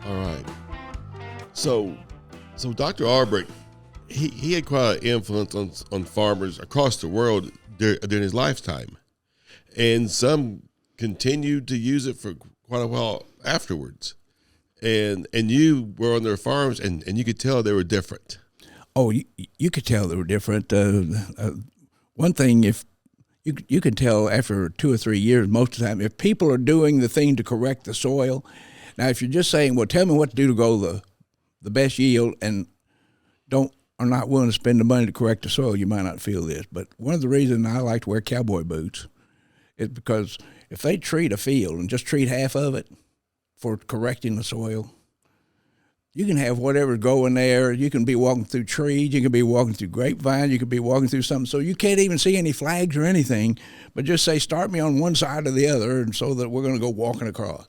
All right. So Dr. Albrecht, he had quite an influence on farmers across the world during his lifetime. And some continued to use it for quite a while afterwards. And you were on their farms, and you could tell they were different. Oh, you could tell they were different. One thing, if you can tell after 2 or 3 years, most of the time, if people are doing the thing to correct the soil. Now, if you're just saying, well, tell me what to do to grow the best yield, and are not willing to spend the money to correct the soil, you might not feel this. But one of the reasons I like to wear cowboy boots is because if they treat a field and just treat half of it for correcting the soil, you can have whatever's growing there. You can be walking through trees. You can be walking through grapevine. You could be walking through something. So you can't even see any flags or anything, but just say, start me on one side or the other, and so that we're going to go walking across.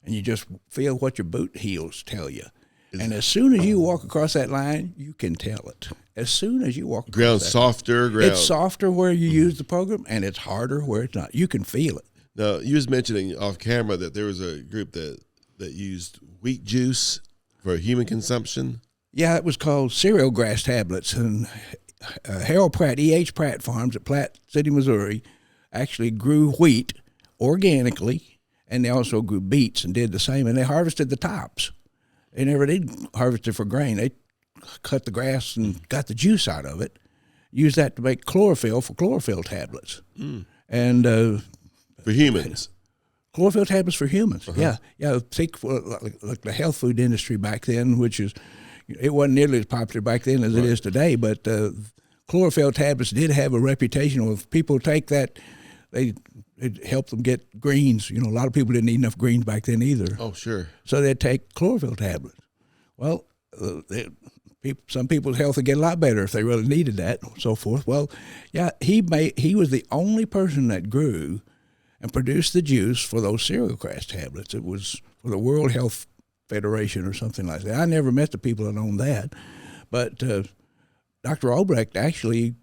And you just feel what your boot heels tell you. And as soon as you walk across that line, you can tell it. As soon as you walk across ground softer. It's softer where you use the program, and it's harder where it's not. You can feel it. Now, you was mentioning off camera that there was a group that used wheat juice for human consumption. Yeah, it was called cereal grass tablets. And Harold Pratt, E.H. Pratt Farms at Platte City, Missouri, actually grew wheat organically, and they also grew beets and did the same, and they harvested the tops. They never did harvest it for grain. They cut the grass and got the juice out of it, used that to make chlorophyll for chlorophyll tablets. And for humans. Chlorophyll tablets for humans. Yeah. Think like the health food industry back then, which is, it wasn't nearly as popular back then as it is today, but chlorophyll tablets did have a reputation. If people take that, it helped them get greens. A lot of people didn't eat enough greens back then either. Oh, sure. So they'd take chlorophyll tablets. Well, some people's health would get a lot better if they really needed that, and so forth. Well, yeah, he was the only person that grew and produced the juice for those cereal grass tablets. It was for the World Health Federation or something like that. I never met the people that owned that, but Dr. Albrecht actually,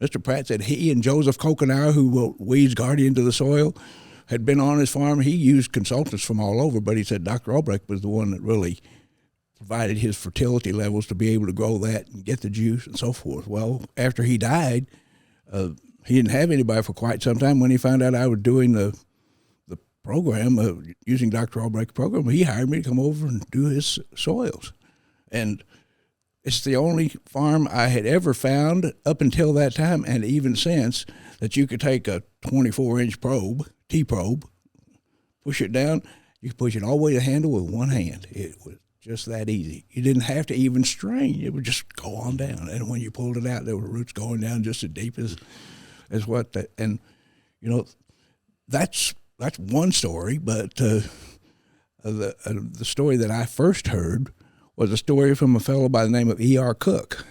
Mr. Pratt said he and Joseph Kokenauer, who wrote Weeds Guardian to the Soil, had been on his farm. He used consultants from all over, but he said Dr. Albrecht was the one that really provided his fertility levels to be able to grow that and get the juice and so forth. Well, after he died, he didn't have anybody for quite some time. When he found out I was doing the program, using Dr. Albrecht's program, he hired me to come over and do his soils. And it's the only farm I had ever found up until that time, and even since, that you could take a 24-inch probe, T-probe, push it down. You could push it all the way to the handle with one hand. It was just that easy. You didn't have to even strain. It would just go on down. And when you pulled it out, there were roots going down just as deep as what that. And, that's one story. But the story that I first heard was a story from a fellow by the name of E.R. Cook.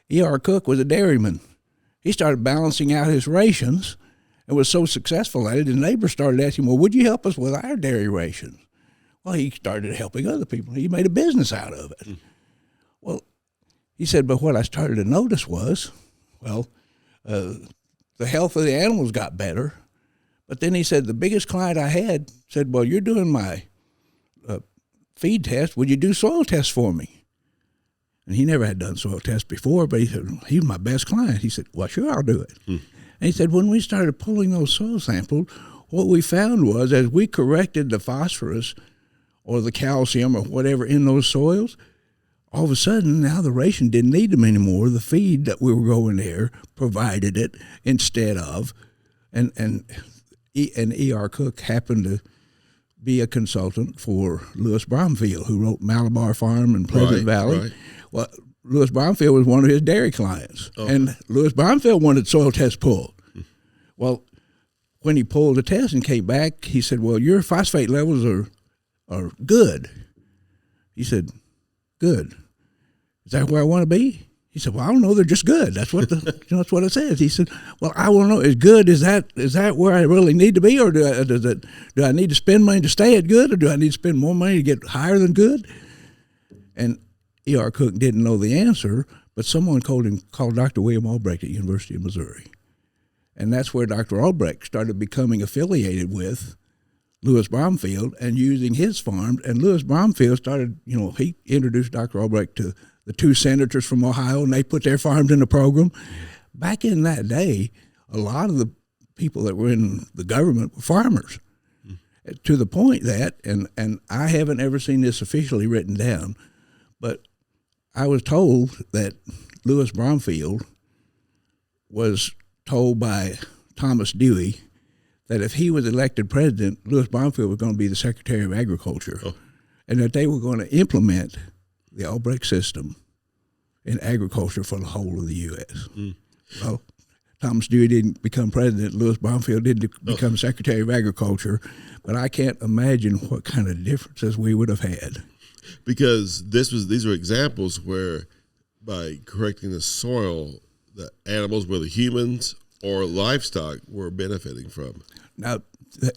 E.R. Cook was a dairyman. He started balancing out his rations and was so successful at it, and neighbors started asking, well, would you help us with our dairy rations? Well, he started helping other people. He made a business out of it. Well, he said, but what I started to notice was, the health of the animals got better. But then he said, the biggest client I had said, well, you're doing my feed test. Would you do soil tests for me? And he never had done soil tests before, but he said, he was my best client. He said, well, sure, I'll do it. And he said, when we started pulling those soil samples, what we found was as we corrected the phosphorus or the calcium or whatever in those soils, all of a sudden now the ration didn't need them anymore. The feed that we were growing there provided it instead of, and E.R. Cook happened to be a consultant for Lewis Bromfield, who wrote Malabar Farm and Pleasant Valley. Right. Well, Lewis Bromfield was one of his dairy clients, and Lewis Bromfield wanted soil tests pulled. Well, when he pulled the test and came back, he said, well, your phosphate levels are good. He said, good. Is that where I want to be? He said, well, I don't know. They're just good. That's what that's what it says. He said, well, I want to know, is good, is that where I really need to be, or do I need to spend money to stay at good, or do I need to spend more money to get higher than good? And E.R. Cook didn't know the answer, but someone called Dr. William Albrecht at University of Missouri. And that's where Dr. Albrecht started becoming affiliated with Louis Bromfield and using his farms. And Louis Bromfield started, he introduced Dr. Albrecht to the two senators from Ohio, and they put their farms in the program. Back in that day, a lot of the people that were in the government were farmers, to the point that, and I haven't ever seen this officially written down, but I was told that Louis Bromfield was told by Thomas Dewey that if he was elected president, Louis Bromfield was going to be the Secretary of Agriculture, and that they were going to implement the Albrecht system in agriculture for the whole of the U.S. Well, Thomas Dewey didn't become president. Louis Bromfield didn't become Secretary of Agriculture, but I can't imagine what kind of differences we would have had. Because these are examples where by correcting the soil, the animals, whether humans or livestock, were benefiting from. Now,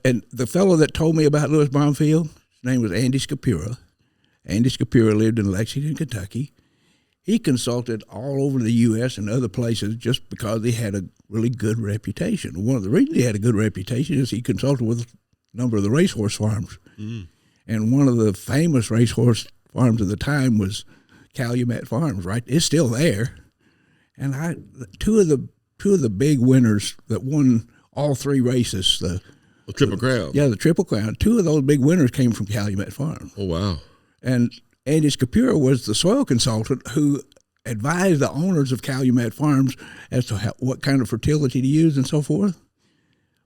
and the fellow that told me about Louis Bromfield, his name was Andy Scapura. Andy Scapura lived in Lexington, Kentucky. He consulted all over the U.S. and other places just because he had a really good reputation. One of the reasons he had a good reputation is he consulted with a number of the racehorse farms. And one of the famous racehorse farms of the time was Calumet Farms, right? It's still there. And two of the big winners that won all three races, the Triple Crown. Yeah, the Triple Crown. Two of those big winners came from Calumet Farm. Oh, wow. And Andy Scapura was the soil consultant who advised the owners of Calumet Farms as to what kind of fertility to use and so forth.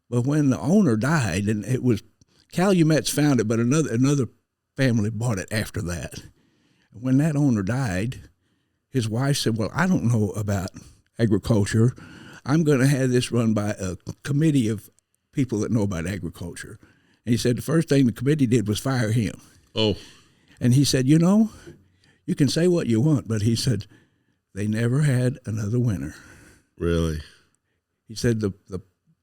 But when the owner died, and it was Calumet's found it, but another family bought it after that. When that owner died, his wife said, well, I don't know about agriculture. I'm going to have this run by a committee of people that know about agriculture. And he said the first thing the committee did was fire him. Oh. And he said, you can say what you want, but he said, they never had another winner. Really? He said the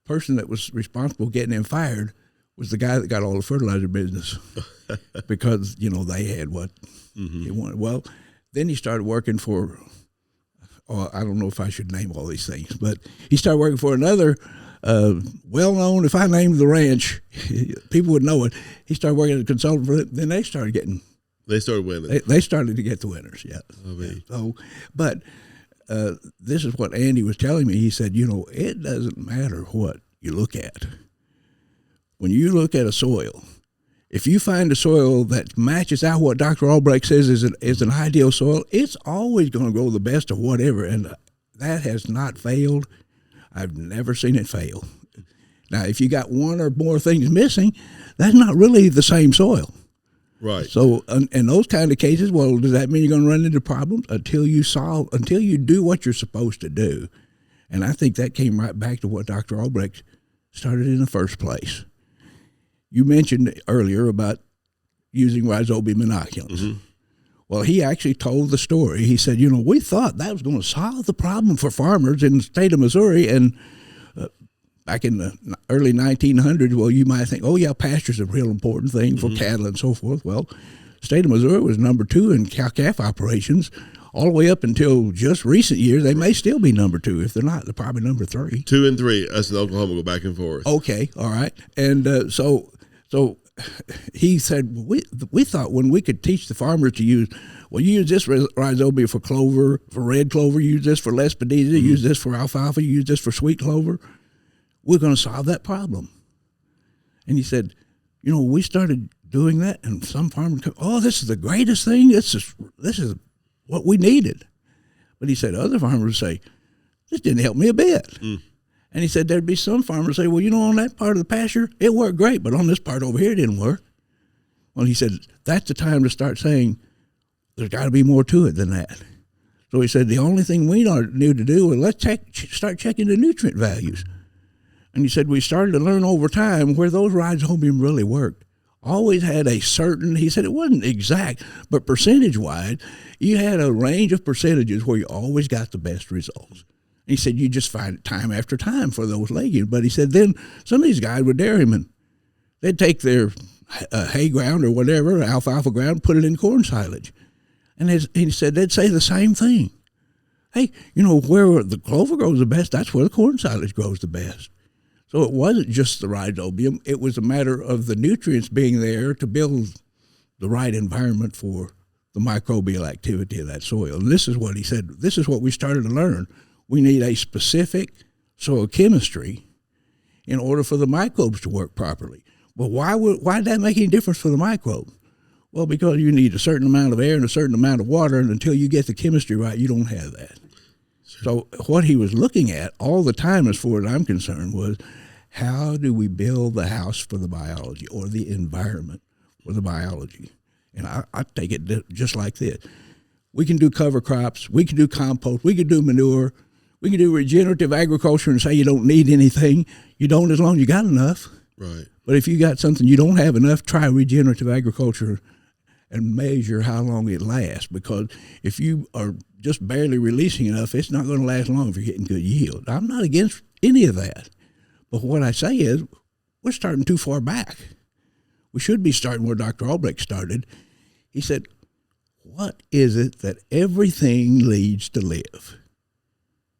person that was responsible for getting him fired was the guy that got all the fertilizer business because, they had what he wanted. Well, then he started working for, I don't know if I should name all these things, but he started working for another well-known, if I named the ranch, people would know it. He started working as a consultant for it. Then they started winning. They started to get the winners, yeah. So, but this is what Andy was telling me. He said, it doesn't matter what you look at. When you look at a soil, if you find a soil that matches out what Dr. Albrecht says is an ideal soil, it's always going to grow the best of whatever, and that has not failed. I've never seen it fail. Now, if you got one or more things missing, that's not really the same soil. Right. So in those kind of cases, well, does that mean you're going to run into problems until you do what you're supposed to do? And I think that came right back to what Dr. Albrecht started in the first place. You mentioned earlier about using rhizobium inoculants. Well, he actually told the story. He said, we thought that was going to solve the problem for farmers in the state of Missouri. And back in the early 1900s, well, you might think, oh, yeah, pasture's a real important thing for cattle and so forth. Well, the state of Missouri was number 2 in cow-calf operations all the way up until just recent years. They may still be number 2. If they're not, they're probably number 3. 2 and 3. Us in Oklahoma go back and forth. Okay, all right. And so he said, we thought when we could teach the farmers to use this rhizobia for clover, for red clover, use this for lespedeza, use this for alfalfa, use this for sweet clover, we're going to solve that problem. And he said, we started doing that, and some farmers go, oh, this is the greatest thing. This is what we needed. But he said other farmers say, this didn't help me a bit. And he said there'd be some farmers say, well, on that part of the pasture, it worked great, but on this part over here, it didn't work. Well, he said, that's the time to start saying there's got to be more to it than that. So he said the only thing we knew to do was let's start checking the nutrient values. And he said we started to learn over time where those rhizobium really worked. Always had a certain, he said it wasn't exact, but percentage-wise, you had a range of percentages where you always got the best results. He said you just find it time after time for those legumes. But he said then some of these guys were dairymen. They'd take their hay ground or whatever, alfalfa ground, put it in corn silage. And he said they'd say the same thing. hey, where the clover grows the best, that's where the corn silage grows the best. So it wasn't just the rhizobium. It was a matter of the nutrients being there to build the right environment for the microbial activity of that soil. And this is what he said. This is what we started to learn. We need a specific soil chemistry in order for the microbes to work properly. Well, why did that make any difference for the microbe? Well, because you need a certain amount of air and a certain amount of water, and until you get the chemistry right, you don't have that. Sure. So what he was looking at all the time, as far as I'm concerned, was how do we build the house for the biology, or the environment for the biology? And I take it just like this. We can do cover crops, we can do compost, we can do manure, we can do regenerative agriculture and say you don't need anything. You don't, as long as you got enough. Right. But if you got something you don't have enough, try regenerative agriculture and measure how long it lasts. Because if you are just barely releasing enough, it's not going to last long if you're getting good yield. I'm not against any of that. But what I say is we're starting too far back. We should be starting where Dr. Albrecht started. He said, what is it that everything needs to live?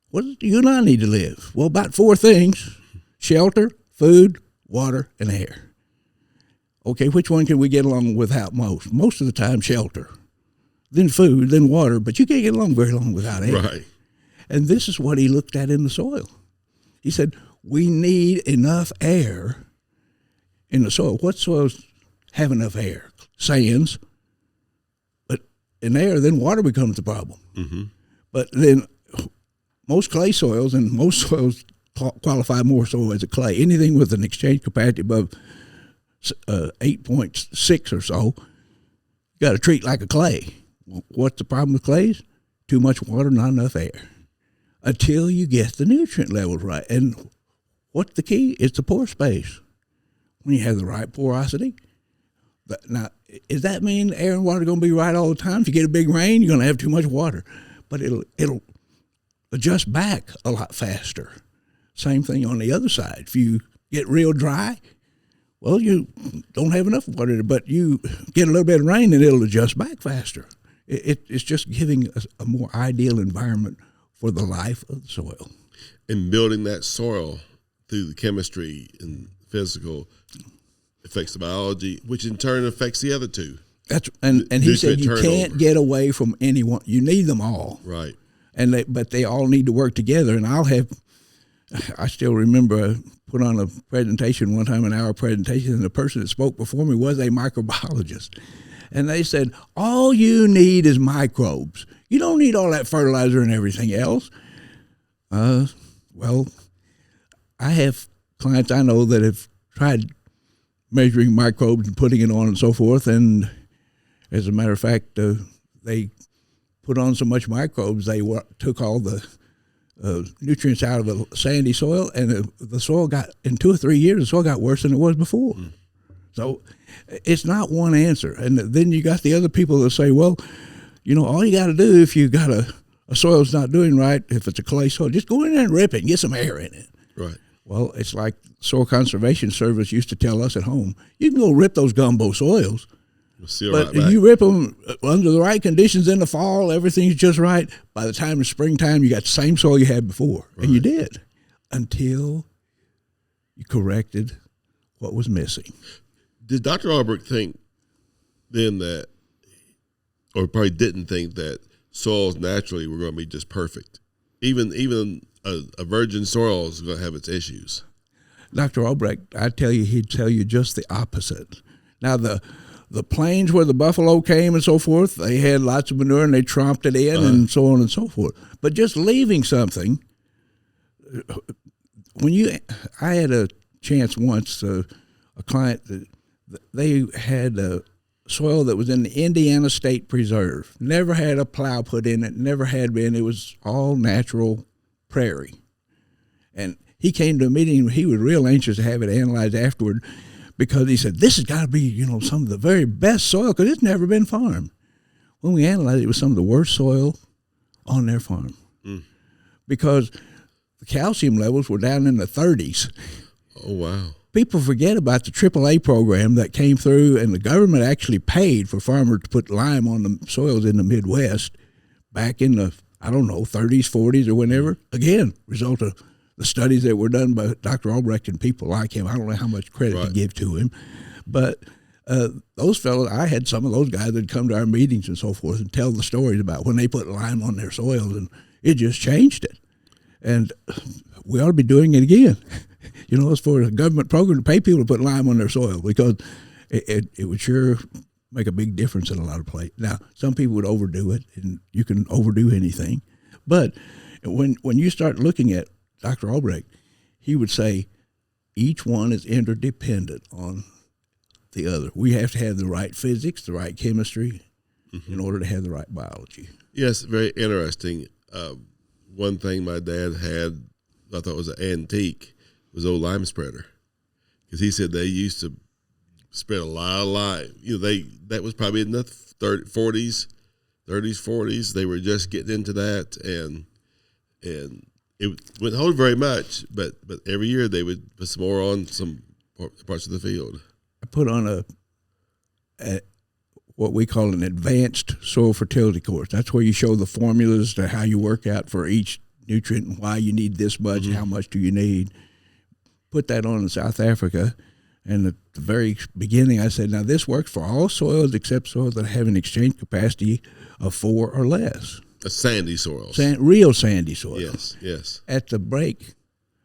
What do you and I need to live? Well, about 4 things: shelter, food, water, and air. Okay, which one can we get along without most? Most of the time, shelter, then food, then water, but you can't get along very long without air. Right. And this is what he looked at in the soil. He said, we need enough air in the soil. What soils have enough air? Sands. But in air, then water becomes the problem. Mm-hmm. But then most clay soils, and most soils qualify more so as a clay. Anything with an exchange capacity above 8.6 or so, you got to treat like a clay. What's the problem with clays? Too much water, not enough air. Until you get the nutrient levels right. And what's the key? It's the pore space. When you have the right porosity. Now, does that mean air and water are going to be right all the time? If you get a big rain, you're going to have too much water. But it'll adjust back a lot faster. Same thing on the other side. If you get real dry, well, you don't have enough water, but you get a little bit of rain and it'll adjust back faster. It's just giving a more ideal environment for the life of the soil. And building that soil through the chemistry and physical affects the biology, which in turn affects the other two. And he said you can't get away from anyone. You need them all. Right. But they all need to work together. And I still remember I put on a presentation one time, an hour presentation, and the person that spoke before me was a microbiologist. And they said, all you need is microbes. You don't need all that fertilizer and everything else. Well, I have clients I know that have tried measuring microbes and putting it on and so forth. And as a matter of fact, they put on so much microbes, they took all the nutrients out of a sandy soil, and the soil got, in 2 or 3 years, the soil got worse than it was before. Mm. So it's not one answer. And then you got the other people that say, well, all you got to do if you got a soil that's not doing right, if it's a clay soil, just go in there and rip it and get some air in it. Right. Well, it's like Soil Conservation Service used to tell us at home, you can go rip those gumbo soils, but if you rip them under the right conditions in the fall, everything's just right. By the time it's springtime, you got the same soil you had before. Right. And you did, until you corrected what was missing. Did Dr. Albrecht think then that, or probably didn't think that soils naturally were going to be just perfect? Even a virgin soil is going to have its issues. Dr. Albrecht, I tell you, he'd tell you just the opposite. Now, the plains where the buffalo came and so forth, they had lots of manure and they tromped it in and so on and so forth. But just leaving something, I had a chance once, a client, they had a soil that was in the Indiana State Preserve. Never had a plow put in it, never had been. It was all natural prairie. And he came to a meeting, he was real anxious to have it analyzed afterward, because he said, this has got to be, some of the very best soil, because it's never been farmed. When we analyzed it, it was some of the worst soil on their farm. Mm. Because the calcium levels were down in the 30s. Oh, wow. People forget about the AAA program that came through, and the government actually paid for farmers to put lime on the soils in the Midwest back in the I don't know, 30s, 40s, or whenever. Again, result of the studies that were done by Dr. Albrecht and people like him. I don't know how much credit to give to him, but those fellows, I had some of those guys that come to our meetings and so forth and tell the stories about when they put lime on their soils, and it just changed it. And we ought to be doing it again. You know, as for a government program to pay people to put lime on their soil, because it would sure make a big difference in a lot of places. Now, some people would overdo it, and you can overdo anything. But when you start looking at Dr. Albrecht, he would say each one is interdependent on the other. We have to have the right physics, the right chemistry, in order to have the right biology. Yes, very interesting. One thing my dad had, I thought was an antique, was old lime spreader, because he said they used to spread a lot of lime. You know, that was probably in the 30s, 40s. They were just getting into that, and it wouldn't hold very much, but every year they would put some more on some parts of the field. I put on a what we call an advanced soil fertility course. That's where you show the formulas to how you work out for each nutrient and why you need this much, how much do you need. Put that on in South Africa, and at the very beginning I said, now this works for all soils except soils that have an exchange capacity of 4 or less. A sandy soils. Real sandy soil. Yes. At the break,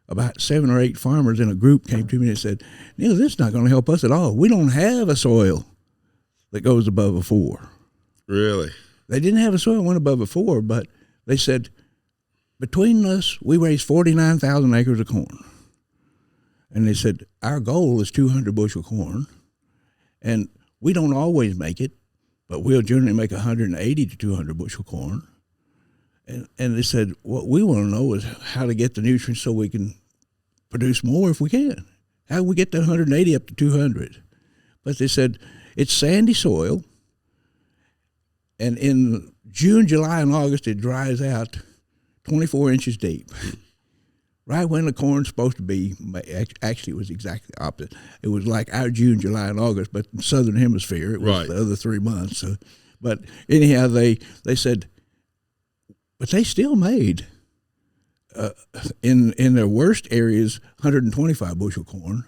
about 7 or 8 farmers in a group came to me and said, Neal, this is not going to help us at all. We don't have a soil that goes above a 4. Really? They didn't have a soil that went above a 4, but they said, between us, we raised 49,000 acres of corn. And they said, our goal is 200 bushel corn, and we don't always make it, but we'll generally make 180 to 200 bushel corn. And they said, what we want to know is how to get the nutrients so we can produce more if we can. How do we get that 180 up to 200? But they said, it's sandy soil, and in June, July, and August, it dries out 24 inches deep. Right when the corn's supposed to be, actually it was exactly the opposite. It was like our June, July, and August, but in the Southern Hemisphere, it was the other 3 months. But anyhow, they said, but they still made, in their worst areas, 125 bushel corn.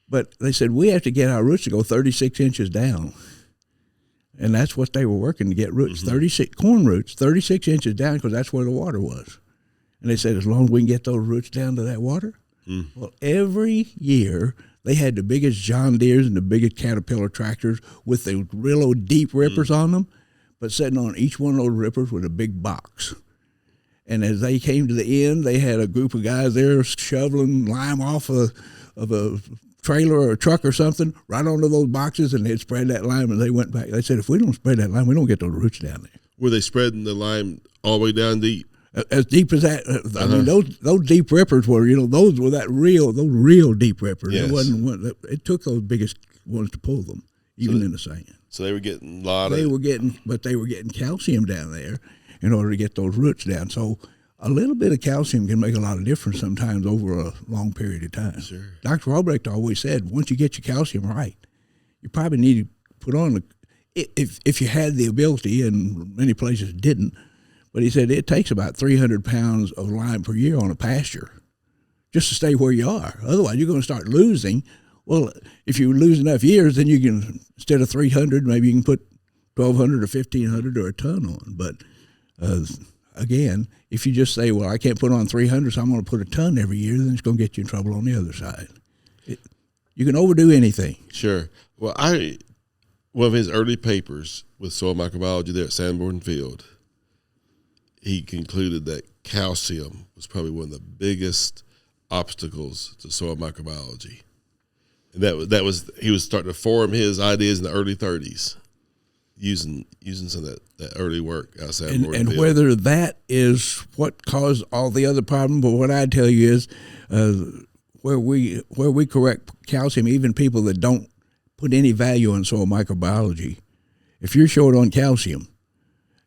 But they said, we have to get our roots to go 36 inches down. And that's what they were working to get roots, 36 corn roots, 36 inches down, because that's where the water was. And they said, as long as we can get those roots down to that water. Well, every year they had the biggest John Deeres and the biggest Caterpillar tractors with the real old deep rippers on them, but sitting on each one of those rippers with a big box. And as they came to the end, they had a group of guys there shoveling lime off of a trailer or a truck or something right onto those boxes, and they'd spread that lime, and they went back. They said, if we don't spread that lime, we don't get those roots down there. Were they spreading the lime all the way down deep? As deep as that. I mean, those deep rippers were, those were those real deep rippers. Yes. It wasn't one. It took those biggest ones to pull them, even in the sand. So they were getting a lot They were getting calcium down there in order to get those roots down. So a little bit of calcium can make a lot of difference sometimes over a long period of time. Sure. Dr. Albrecht always said, once you get your calcium right, you probably need to put on if you had the ability, and many places didn't. But he said it takes about 300 pounds of lime per year on a pasture just to stay where you are. Otherwise, you're going to start losing. Well, if you lose enough years, then you can, instead of 300, maybe you can put 1,200 or 1,500 or a ton on. But again, if you just say, well, I can't put on 300, so I'm going to put a ton every year, then it's going to get you in trouble on the other side. You can overdo anything. Sure. Well, one of his early papers with soil microbiology there at Sanborn Field, he concluded that calcium was probably one of the biggest obstacles to soil microbiology. And that was he was starting to form his ideas in the early 30s using some of that early work outside and Field. Whether that is what caused all the other problems, but what I tell you is where we correct calcium, even people that don't put any value on soil microbiology, if you're short on calcium,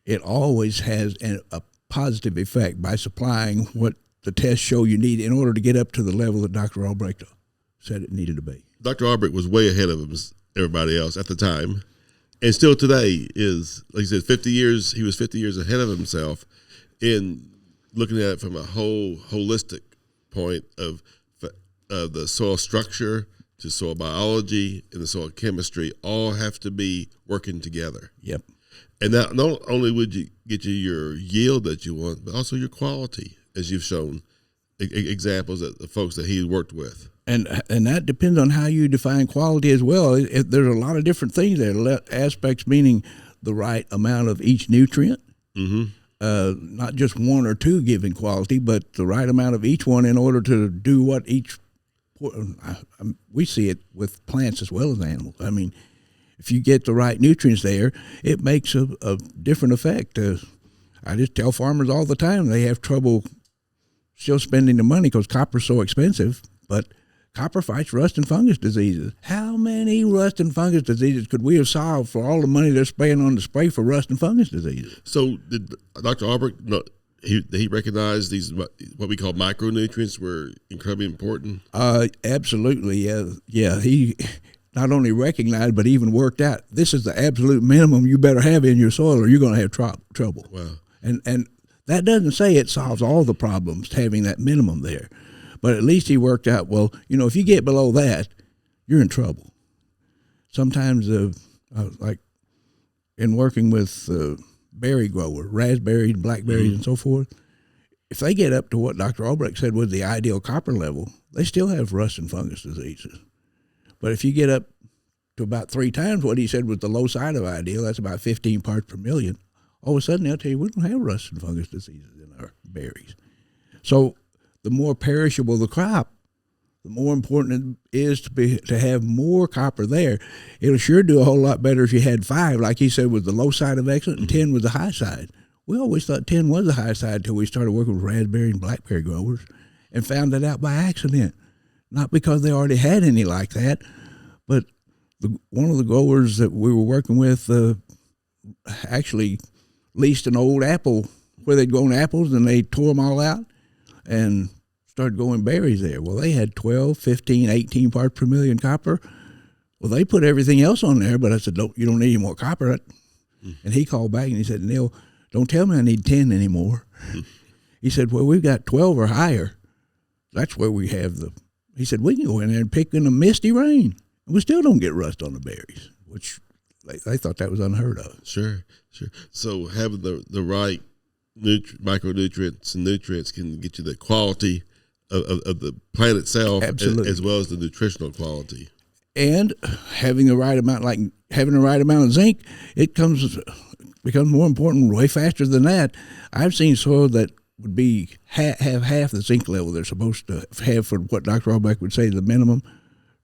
it always has a positive effect by supplying what the tests show you need in order to get up to the level that Dr. Albrecht said it needed to be. Dr. Albrecht was way ahead of everybody else at the time, And still today is, like you said, 50 years. He was 50 years ahead of himself in looking at it from a holistic point of the soil structure to soil biology and the soil chemistry all have to be working together. Yep. And that not only would you get you your yield that you want, but also your quality, as you've shown examples of the folks that he worked with. And that depends on how you define quality as well. There's a lot of different things there. Aspects meaning the right amount of each nutrient, not just one or two giving quality, but the right amount of each one in order to do what each. We see it with plants as well as animals. I mean, if you get the right nutrients there, it makes a different effect. I just tell farmers all the time they have trouble still spending the money because copper's so expensive, but copper fights rust and fungus diseases. How many rust and fungus diseases could we have solved for all the money they're spending on the spray for rust and fungus diseases? So did Dr. Albrecht, he recognized these, what we call micronutrients, were incredibly important? Absolutely, yeah. He not only recognized, but even worked out, this is the absolute minimum you better have in your soil or you're going to have trouble. Wow. And that doesn't say it solves all the problems, having that minimum there. But at least he worked out, well, if you get below that, you're in trouble. Sometimes, like in working with berry growers, raspberries, blackberries, and so forth, if they get up to what Dr. Albrecht said was the ideal copper level, they still have rust and fungus diseases. But if you get up to about 3 times what he said was the low side of ideal, that's about 15 parts per million, all of a sudden they'll tell you we don't have rust and fungus diseases in our berries. So the more perishable the crop, the more important it is to have more copper there. It'll sure do a whole lot better if you had 5, like he said, was the low side of excellent, and 10 was the high side. We always thought 10 was the high side until we started working with raspberry and blackberry growers and found that out by accident. Not because they already had any like that, but one of the growers that we were working with actually leased an old apple where they'd grown apples, and they tore them all out and started growing berries there. Well, they had 12, 15, 18 parts per million copper. Well, they put everything else on there, but I said, you don't need any more copper. And he called back and he said, Neal, don't tell me I need 10 anymore. He said, well, we've got 12 or higher. That's where we have he said, we can go in there and pick in a misty rain, and we still don't get rust on the berries, which they thought that was unheard of. Sure. So having the right micronutrients and nutrients can get you the quality of the plant itself, as well as the nutritional quality. And having the right amount, like having the right amount of zinc, it becomes more important way faster than that. I've seen soil that would be have half the zinc level they're supposed to have for what Dr. Albrecht would say the minimum.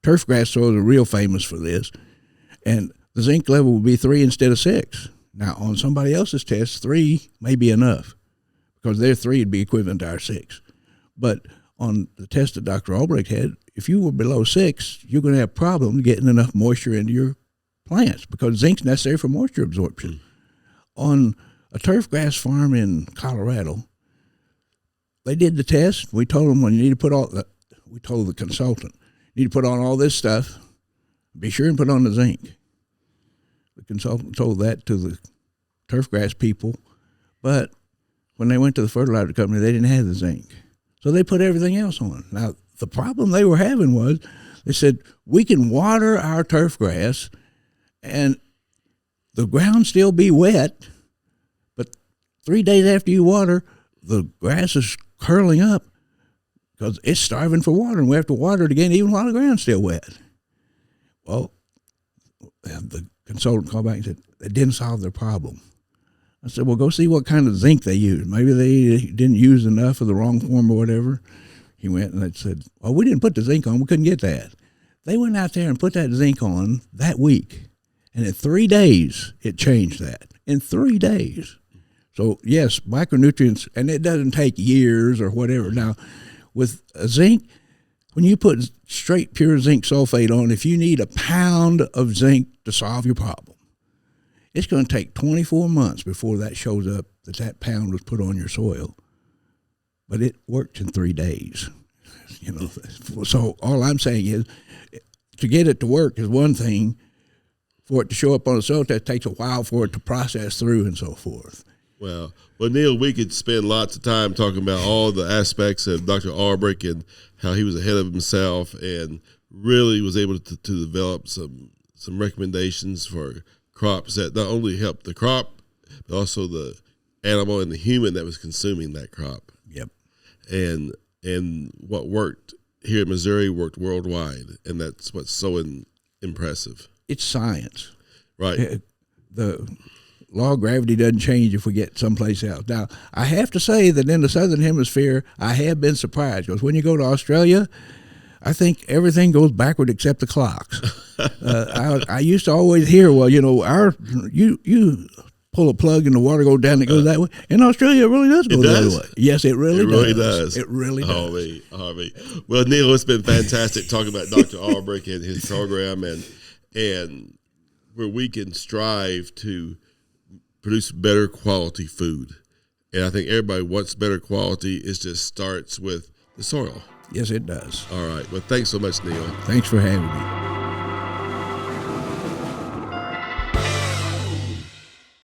Turf grass soils are real famous for this, and the zinc level would be 3 instead of 6. Now, on somebody else's test, 3 may be enough because their 3 would be equivalent to our 6. But on the test that Dr. Albrecht had, if you were below 6, you're going to have problems getting enough moisture into your plants because zinc's necessary for moisture absorption. On a turf grass farm in Colorado, they did the test. We told them, we told the consultant, you need to put on all this stuff. Be sure and put on the zinc. The consultant told that to the turf grass people, but when they went to the fertilizer company, they didn't have the zinc. So they put everything else on. Now, the problem they were having was they said, we can water our turf grass and the ground still be wet, but 3 days after you water, the grass is curling up because it's starving for water, and we have to water it again even while the ground's still wet. Well, the consultant called back and said, they didn't solve their problem. I said, well, go see what kind of zinc they used. Maybe they didn't use enough of the wrong form or whatever. He went and they said, well, we didn't put the zinc on. We couldn't get that. They went out there and put that zinc on that week. And in 3 days, it changed that. In 3 days. So, yes, micronutrients, and it doesn't take years or whatever. Now, with zinc, when you put straight pure zinc sulfate on, if you need a pound of zinc to solve your problem, it's going to take 24 months before that shows up that pound was put on your soil. But it worked in 3 days. So all I'm saying is to get it to work is one thing. for it to show up on the soil test, it takes a while for it to process through and so forth. Well, Neal, we could spend lots of time talking about all the aspects of Dr. Albrecht and how he was ahead of himself and really was able to develop some recommendations for crops that not only helped the crop, but also the animal and the human that was consuming that crop. Yep. And what worked here in Missouri worked worldwide, and that's what's so impressive. It's science. Right. The law of gravity doesn't change if we get someplace else. Now, I have to say that in the southern hemisphere, I have been surprised, because when you go to Australia, I think everything goes backward except the clocks. I used to always hear, well, you know, you pull a plug and the water goes down, it goes that way. In Australia, it really does go that way. Yes, it really does. It really does. Well, Neal, it's been fantastic talking about Dr. Albrecht and his program and where we can strive to produce better quality food. And I think everybody wants better quality. It just starts with the soil. Yes, it does. All right. Well, thanks so much, Neal. Thanks for having me.